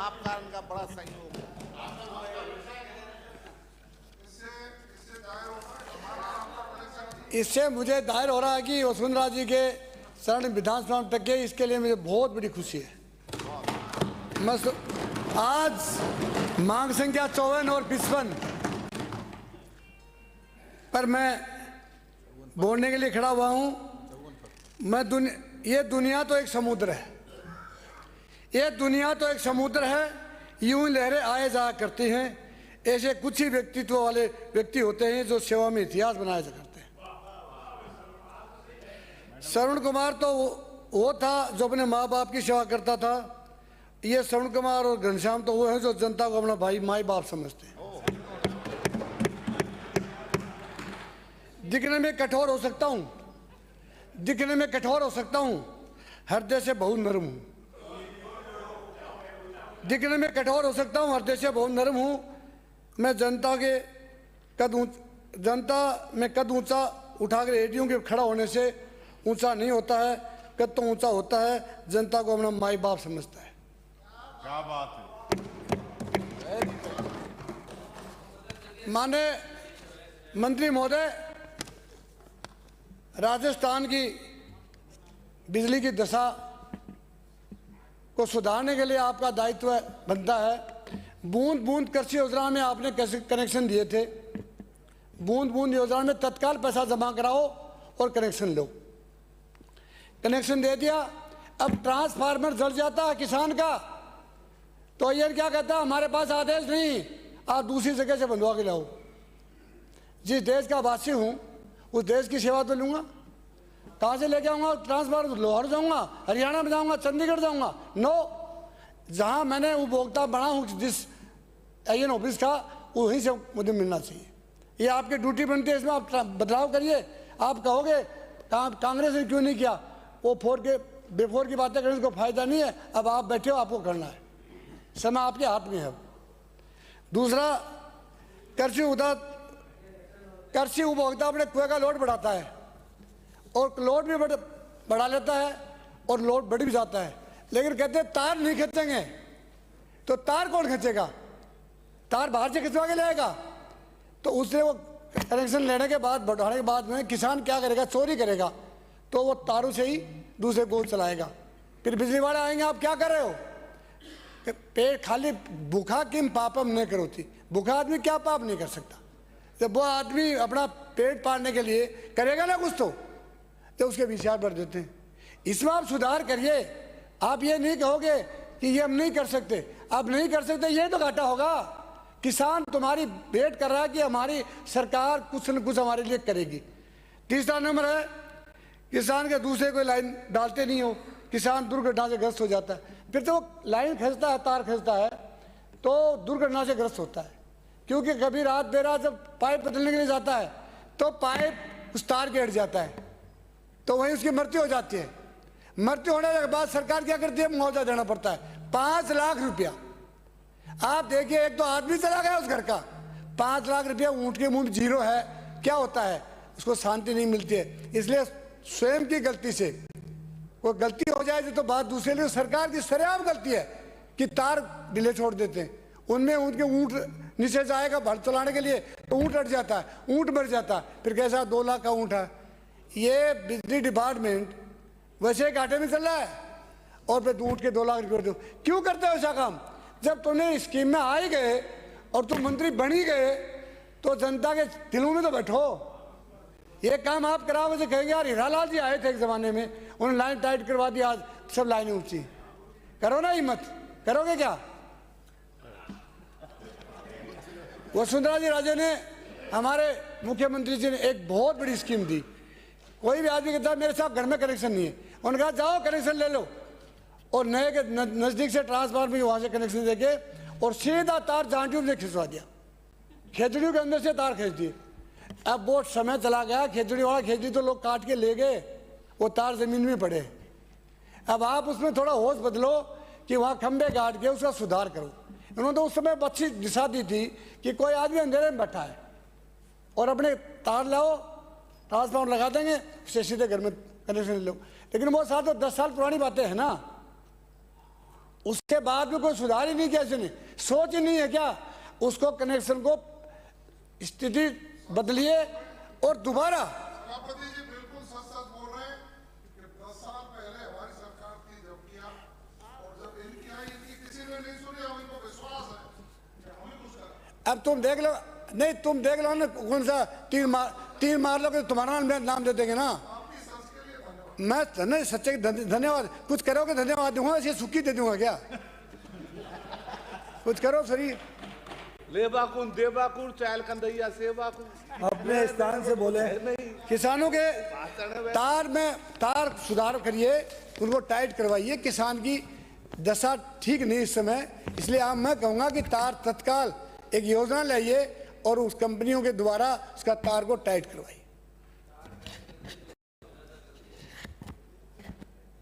आपका उनका बड़ा सहयोग है। इससे मुझे दायर हो रहा है कि वसुंधरा जी के शरण विधानसभा में टके, इसके लिए मुझे बहुत बड़ी खुशी है। आज मांग संख्या 54 और 55 पर मैं बोलने के लिए खड़ा हुआ हूं। ये दुनिया तो एक समुद्र है, ये दुनिया तो एक समुद्र है, यूं ही लहरें आए जाया करती हैं। ऐसे कुछ ही व्यक्तित्व वाले व्यक्ति होते हैं जो सेवा में इतिहास बनाया जा करते हैं। श्रवण कुमार तो वो था जो अपने माँ बाप की सेवा करता था। ये श्रवण कुमार और घनश्याम तो वो हैं जो जनता को अपना भाई माई बाप समझते हैं। दिखने में कठोर हो सकता हूं, दिखने में कठोर हो सकता हूं, हृदय से बहुत नरम हूं। दिखने में कठोर हो सकता हूं, हृदय से बहुत नरम हूं। मैं जनता में कद ऊंचा उठाकर रेडियो के खड़ा होने से ऊंचा नहीं होता है, कद तो ऊंचा होता है, जनता को अपना माई बाप समझता है। क्या बात है। माननीय मंत्री महोदय, राजस्थान की बिजली की दशा को सुधारने के लिए आपका दायित्व बनता है। बूंद बूंद कृषि योजना में आपने कनेक्शन दिए थे। बूंद बूंद योजना में तत्काल पैसा जमा कराओ और कनेक्शन लो। कनेक्शन दे दिया, अब ट्रांसफार्मर जल जाता है किसान का तो ये क्या कहता है, हमारे पास आदेश नहीं, आप दूसरी जगह से बंधवा के लाओ। जिस देश का वासी हूं उस देश की सेवा तो लूंगा। कहाँ से लेके आऊँगा ट्रांसफार्मर? लाहौर जाऊँगा, हरियाणा में जाऊँगा, चंडीगढ़ जाऊँगा? नो, जहाँ मैंने उपभोक्ता बना हूँ जिस AN ऑफिस का, वहीं से मुझे मिलना चाहिए। ये आपकी ड्यूटी बनती है, इसमें आप बदलाव करिए। आप कहोगे कांग्रेस ने क्यों नहीं किया, वो बेफोर की बातें करने को फायदा नहीं है। अब आप बैठे हो, आपको करना है, समय आपके हाथ में है। दूसरा, कृषि उपभोक्ता अपने कुएं का लोड बढ़ाता है और लोड भी बढ़ा लेता है और लोड बढ़ भी जाता है, लेकिन कहते हैं तार नहीं खींचेंगे। तो तार कौन खींचेगा? तार बाहर से खिंचवा के लाएगा। तो उससे वो कनेक्शन लेने के बाद, बढ़ाने के बाद में किसान क्या करेगा? चोरी करेगा। तो वो तारों से ही दूसरे को चलाएगा। फिर बिजली वाले आएंगे, आप क्या कर रहे हो? पेट खाली भूखा किम पापम नहीं करोती। भूखा आदमी क्या पाप नहीं कर सकता? जब वो आदमी अपना पेट पालने के लिए करेगा ना कुछ, तो उसके विचार बढ़ देते हैं। इसमें आप सुधार करिए। आप ये नहीं कहोगे कि ये हम नहीं कर सकते। आप नहीं कर सकते, ये तो घाटा होगा। किसान तुम्हारी वेट कर रहा है कि हमारी सरकार कुछ न कुछ हमारे लिए करेगी। तीसरा नंबर है, किसान के दूसरे कोई लाइन डालते नहीं हो, किसान दुर्घटना से ग्रस्त हो जाता है। फिर तो लाइन खींचता है, तार खींचता है, तो दुर्घटना से ग्रस्त होता है। क्योंकि कभी रात बेरात जब पाइप बदलने के लिए जाता है तो पाइप उस तार के हट जाता है, तो वहीं उसकी मृत्यु हो जाती है। मृत्यु होने के बाद सरकार क्या करती है? मुआवजा देना पड़ता है, 5 लाख रुपया। आप देखिए, एक तो आदमी चला गया उस घर का, 5 लाख रुपया ऊँट के मुंह में जीरो है। क्या होता है? उसको शांति नहीं मिलती है। इसलिए स्वयं की गलती से कोई गलती हो जाए तो बात दूसरे लिए। सरकार की सरेआम गलती है कि तार ढीले छोड़ देते हैं। उनमें उनके ऊँट नीचे जाएगा भर चलाने के लिए, तो ऊँट हट जाता है, ऊँट मर जाता है। फिर कैसा 2 लाख का ऊँट है। ये बिजली डिपार्टमेंट वैसे घाटे में चल रहा है और फिर ऊँट के 2 लाख रुपये दो। क्यों करते हो ऐसा काम? जब तुमने स्कीम में आ ही गए और तुम मंत्री बन ही गए, तो जनता के दिलों में तो बैठो। ये काम आप कराओ। मुझे कहेंगे यार हीरालाल जी आए थे एक जमाने में, उन्होंने लाइन टाइट करवा दी, आज सब लाइनें ऊंची। करो ना हिम्मत, करोगे क्या? वसुंधरा जी राजे ने, हमारे मुख्यमंत्री जी ने एक बहुत बड़ी स्कीम दी। कोई भी आदमी कहता है मेरे साथ घर में कनेक्शन नहीं है, उन्होंने कहा जाओ कनेक्शन ले लो, और नए के नज़दीक से ट्रांसफार्मर वहाँ से कनेक्शन देके और सीधा तार जांटियों से खिंचवा दिया, खेजड़ियों के अंदर से तार खींच दिए। अब वो समय चला गया, खेजड़ी वाला खेजड़ी तो लोग काट के ले गए, वो तार जमीन में पड़े। अब आप उसमें थोड़ा होश बदलो कि वहाँ खंबे गाड़ के उसका सुधार करो। उन्होंने तो उस समय अच्छी दिशा दी थी कि कोई आदमी अंधेरे में बैठा है और अपने तार लाओ, ट्रांसफार्मर लगा देंगे, उससे सीधे घर में कनेक्शन ले लो। लेकिन वो साथ तो 10 साल पुरानी बातें हैं ना, उसके बाद में कोई सुधार ही नहीं किया इसने, सोच ही नहीं है क्या उसको कनेक्शन को स्थिति बदलिए और दोबारा। सभापति जी बिल्कुल सच सच बोल रहे हैं कि 10 साल पहले हमारी सरकार थी जब किया, और जब इनकी आई इनकी किसी ने नहीं सुनी, और इनको विश्वास है कि हम ही कुछ करें। अब तुम देख लो, नहीं तुम देख लो ना, कौन सा तीर मार लो कि तुम्हारा नाम दे देंगे ना। आपकी सच के लिए धन्यवाद। मैं नहीं सच्चे धन्यवाद, कुछ करोगे धन्यवाद दूंगा, ऐसे सुखी दे दूंगा क्या? कुछ करो सरी। लेबाकुन देबाकुन चैल कंदैया सेबाकुन। अपने स्थान से बोले। किसानों के तार सुधार करिए, उनको टाइट करवाइए। किसान की दशा ठीक नहीं इस समय, इसलिए आप मैं कहूँगा कि तार तत्काल एक योजना लाइए और उस कंपनियों के द्वारा उसका तार को टाइट करवाइए।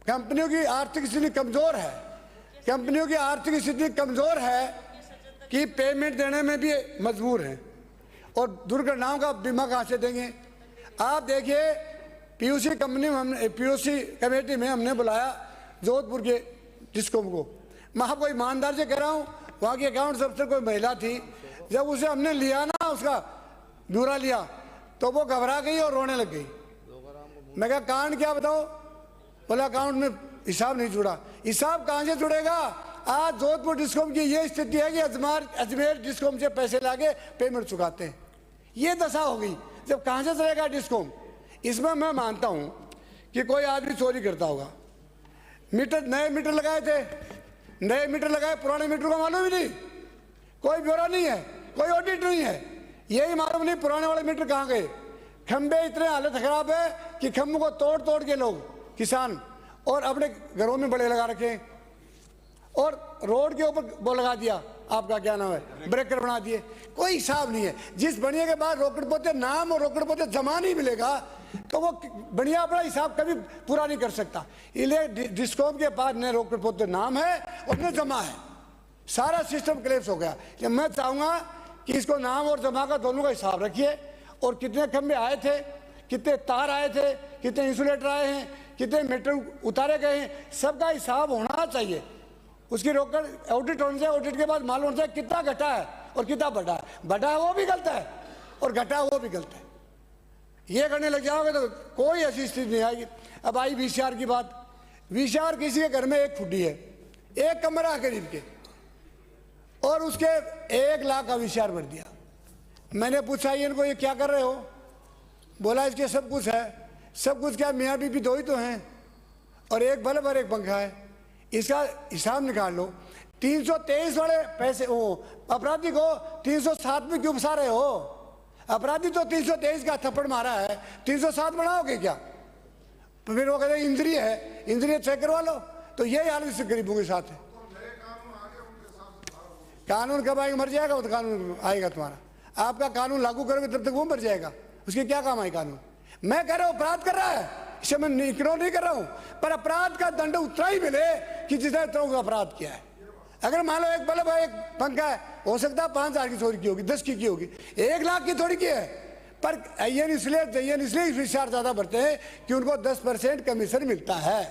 कंपनियों की आर्थिक स्थिति कमजोर है, कंपनियों की आर्थिक स्थिति कमजोर है कि पेमेंट देने में भी मजबूर हैं, और दुर्घटनाओं का बीमा कहाँ से देंगे? आप देखिए पीयूसी कंपनी में हमने पीयूसी कमेटी में हमने बुलाया जोधपुर के डिस्कॉम को। मैं आपको ईमानदार से कह रहा हूँ, वहाँ की अकाउंट अफसर कोई महिला थी, जब उसे हमने लिया ना, उसका ब्यौरा लिया, तो वो घबरा गई और रोने लग गई। मैं कहा कारण क्या बताओ? बोला अकाउंट में हिसाब नहीं जुड़ा। हिसाब कहाँ से जुड़ेगा? आज जोधपुर डिस्कॉम की ये स्थिति है कि अजमेर डिस्कॉम से पैसे लाके पेमेंट चुकाते हैं। ये दशा हो गई, जब कहाँ से चलेगा डिस्कॉम? इसमें मैं मानता हूँ कि कोई आदमी चोरी करता होगा। नए मीटर लगाए थे, नए मीटर लगाए, पुराने मीटर का मालूम ही नहीं, कोई ब्यौरा नहीं है, कोई ऑडिट नहीं है, यही मालूम नहीं पुराने वाले मीटर कहाँ गए। खंबे इतने हालत खराब है कि खंभों को तोड़ तोड़ के लोग किसान और अपने घरों में बड़े लगा रखे, और रोड के ऊपर वो लगा दिया, आपका क्या नाम है, ब्रेकर बना दिए। कोई हिसाब नहीं है। जिस बढ़िया के बाद रोकड़ पोते नाम और रोकड़ पोते जमा नहीं मिलेगा तो वो बढ़िया अपना हिसाब कभी पूरा नहीं कर सकता। इसलिए डिस्कॉम के पास न रोकड़ पोते नाम है और न जमा है, सारा सिस्टम क्लेप्स हो गया। ये मैं चाहूँगा कि इसको नाम और जमा का दोनों का हिसाब रखिए, और कितने खंभे आए थे, कितने तार आए थे, कितने इंसुलेटर आए हैं, कितने मीटर उतारे गए हैं, सबका हिसाब होना चाहिए। उसकी रोकड़ ऑडिट होने से, ऑडिट के बाद मालूम होता है कितना घटा है और कितना बढ़ा है। बढ़ा है वो भी गलत है और घटा है वो भी गलत है। ये करने लग जाओगे तो कोई ऐसी स्थिति नहीं आएगी। अब आई वीसीआर की बात। वीसीआर किसी के घर में एक फुटी है, एक कमरा है करीब के, और उसके 1 लाख का वीसीआर भर दिया। मैंने पूछा इनको ये क्या कर रहे हो? बोला इसके सब कुछ है। सब कुछ क्या, मियाँ बीबी दो ही तो हैं, और एक बल्ब और एक पंखा है। इसका हिसाब निकाल लो। 323 वाले पैसे वो अपराधी को 307 में क्यों फंसा रहे हो? अपराधी तो 323 का थप्पड़ मारा है, 307 बढ़ाओगे क्या? तो फिर वो कहते इंद्री है, इंद्री चेक करवा लो। तो यही हाल इस गरीबों के साथ है। कानून कब आएगा? मर जाएगा वो तो कानून आएगा तुम्हारा। आपका कानून लागू करोगे तब तक वो मर जाएगा, उसके क्या काम आए कानून? मैं कह रहा हूँ अपराध कर रहा है, इसे मैं इग्नोर नहीं कर रहा हूं, पर अपराध का दंड उतना ही मिले कि जिसने तरह का अपराध किया है। अगर मान लो एक बल्ब है, एक पंखा है, हो सकता है 5,000 की चोरी की होगी, 10 की होगी, 1 लाख की थोड़ी की है। पर इसलिए विचार ज्यादा बढ़ते हैं कि उनको 10% कमीशन मिलता है।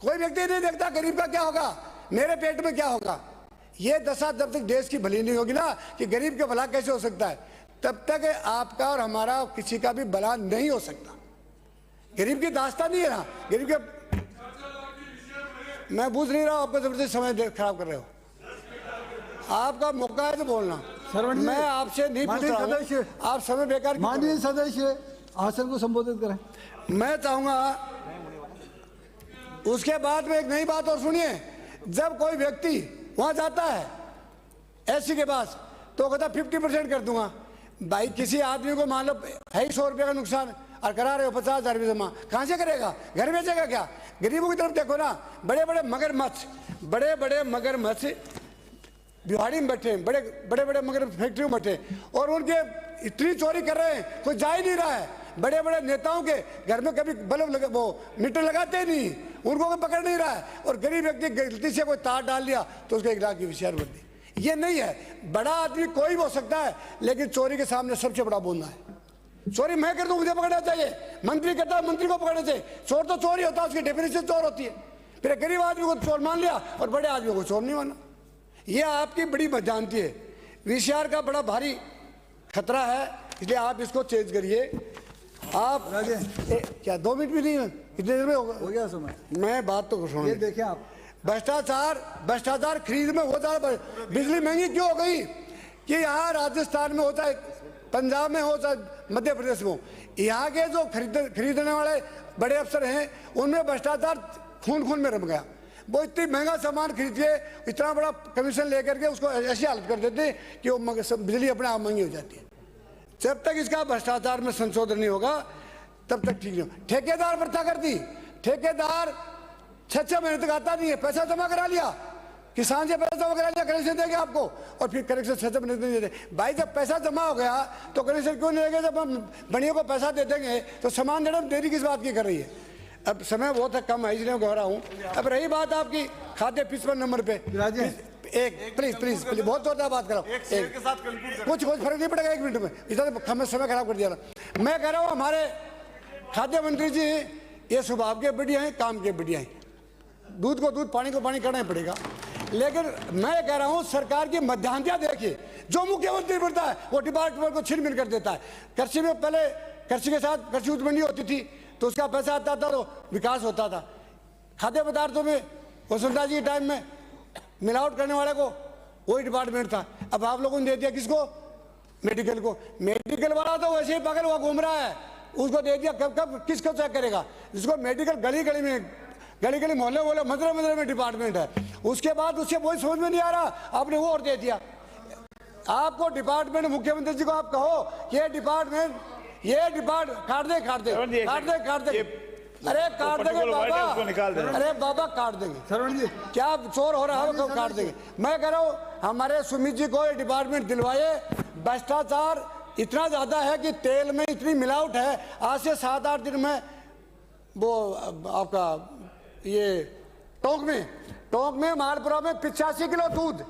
कोई व्यक्ति नहीं देखता गरीब का क्या होगा, मेरे पेट में क्या होगा। ये दशा जब तक देश की भली नहीं होगी ना कि गरीब का भला कैसे हो सकता है, तब तक आपका और हमारा किसी का भी भला नहीं हो सकता। गरीब की दास्तान नहीं है ना, गरीब के मैं पूछ नहीं रहा हूं, आपका जबरदस्ती समय खराब कर रहे हो। आपका मौका है तो बोलना, मैं आपसे नहीं पूछ रहा हूं, आप समय बेकार। माननीय सदस्य आसन को संबोधित करें। मैं चाहूंगा उसके बाद में एक नई बात और सुनिए। जब कोई व्यक्ति वहां जाता है एससी के पास तो कहता 50% कर दूंगा। भाई किसी आदमी को मान लो है 100 रुपये का नुकसान और करा रहे हो 50,000 रुपये जमा, कहाँ से करेगा? घर बेचेगा क्या? गरीबों की तरफ देखो ना, बड़े बड़े मगरमच्छ बिहाड़ी में बैठे, बड़े मगर फैक्ट्रियों में बैठे, और उनके इतनी चोरी कर रहे हैं, कोई जा ही नहीं रहा है। बड़े बड़े नेताओं के घर में कभी बल्ब वो मीटर लगाते ही नहीं, उनको कोई पकड़ नहीं रहा है। और गरीब व्यक्ति गलती से कोई तार डाल दिया तो उसको 1 लाख की वीसीआर भर दी। ये नहीं है। बड़ा आदमी कोई भी हो सकता है, लेकिन चोरी के सामने सबसे बड़ा बोलना है। चोरी मैं कर दूं, मुझे पकड़ना चाहिए। मंत्री कहता है मंत्री को पकड़ना चाहिए। चोर तो चोर ही होता है, उसकी डेफिनेशन चोर होती है। फिर गरीब आदमी को चोर मान लिया और बड़े आदमी को चोर नहीं माना। ये आपकी बड़ी बदजानती है। वीसीआर का बड़ा भारी खतरा है, इसलिए आप इसको चेंज करिए। आप क्या 2 मिनट भी नहीं है, कितने देर में होगा? हो गया समय। मैं बात तो सुनो। ये देखें आप, भ्रष्टाचार खरीद में होता है। बिजली महंगी क्यों हो गई कि यहाँ राजस्थान में होता है, पंजाब में होता है, मध्य प्रदेश में, यहाँ के जो खरीदने वाले बड़े अफसर हैं उनमें भ्रष्टाचार खून में रम गया। वो इतनी महंगा सामान खरीद के इतना बड़ा कमीशन लेकर के उसको ऐसी हालत कर देते हैं कि वो बिजली अपने आप महंगी हो जाती है। जब तक इसका भ्रष्टाचार में संशोधन नहीं होगा तब तक ठीक नहीं होगा। ठेकेदार प्रथा कर दी, ठेकेदार 6 महीने तक आता नहीं है, पैसा जमा करा लिया, किसान से पैसा जमा करा लिया, कनेक्शन देंगे आपको, और फिर कनेक्शन 6 महीने नहीं देते। भाई जब पैसा जमा हो गया तो कनेक्शन क्यों नहीं देंगे? जब हम बढ़िया को पैसा दे देंगे तो सामान देने में देरी किस बात की कर रही है? अब समय बहुत है, कम है, इसलिए कह रहा हूँ। अब रही बात आपकी खाद्य 55 नंबर पे, एक प्लीज बहुत जोरदार बात कराओ, कुछ फर्क नहीं पड़ेगा 1 मिनट में, इतना समय खराब कर दिया ना। मैं कह रहा हूँ हमारे खाद्य मंत्री जी ये स्वभाव के बढ़िया हैं, काम के बढ़िया हैं, दूध को दूध पानी को पानी करना ही पड़ेगा। लेकिन मैं कह रहा हूँ सरकार की मध्यांतिया देखिए, जो मुख्यमंत्री बनता है वो डिपार्टमेंट को छिन मिन कर देता है। कृषि में पहले कृषि के साथ कृषि उत्पन्न होती थी तो उसका पैसा आता था तो विकास होता था। खाद्य पदार्थों में वसुंधरा जी के टाइम में मिलावट करने वाले को वही डिपार्टमेंट था। अब आप लोगों ने दे दिया किसको? मेडिकल को। मेडिकल वाला तो वैसे ही पागल हुआ घूम रहा है, उसको दे दिया। कब किसको चेक करेगा? जिसको मेडिकल गली मोहल्ले मदरे में डिपार्टमेंट है, उसके बाद उससे वही समझ में नहीं आ रहा, आपने वो और दे दिया। आपको डिपार्टमेंट मुख्यमंत्री जी को आप कहो ये डिपार्टमेंट काट दे अरे काट देंगे बाबा, अरे बाबा काट देंगे। सरवण जी क्या चोर हो रहा है वो काट देंगे। मैं कह रहा हूँ हमारे सुमित जी को ये डिपार्टमेंट दिलवाए। भ्रष्टाचार इतना ज्यादा है कि तेल में इतनी मिलावट है, आज से 7-8 दिन में वो आपका ये टोंक में मालपुरा में 85 किलो दूध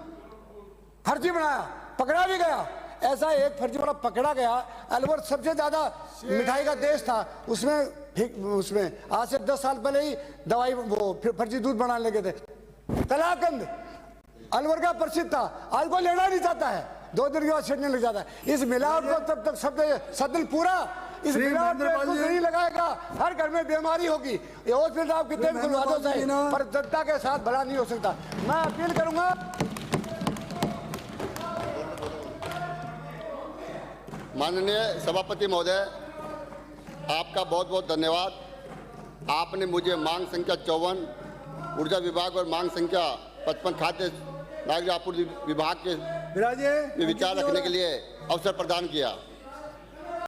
फर्जी बनाया, पकड़ा भी गया। ऐसा एक फर्जी वाला पकड़ा गया। अलवर सबसे ज्यादा मिठाई का देश था, उसमें आज से 10 साल पहले ही दवाई वो फर्जी दूध बनाने लगे थे। कलाकंद अलवर का प्रसिद्ध था, आज को लेना नहीं चाहता है, 2 दिन के बाद छिड़ने लग जाता है। इस मिलावट को तब तक सदन पूरा इस मिलावट को नहीं लगाएगा, हर घर में बीमारी होगी। ये हॉस्पिटल आप कितने भी खुलवा दो चाहिए, पर जनता के साथ भला नहीं हो सकता। मैं अपील करूंगा माननीय सभापति महोदय, आपका बहुत बहुत धन्यवाद। आपने मुझे मांग संख्या 54 ऊर्जा विभाग और मांग संख्या 55 खाद्य नागरिक आपूर्ति विभाग के में विचार रखने के लिए अवसर प्रदान किया।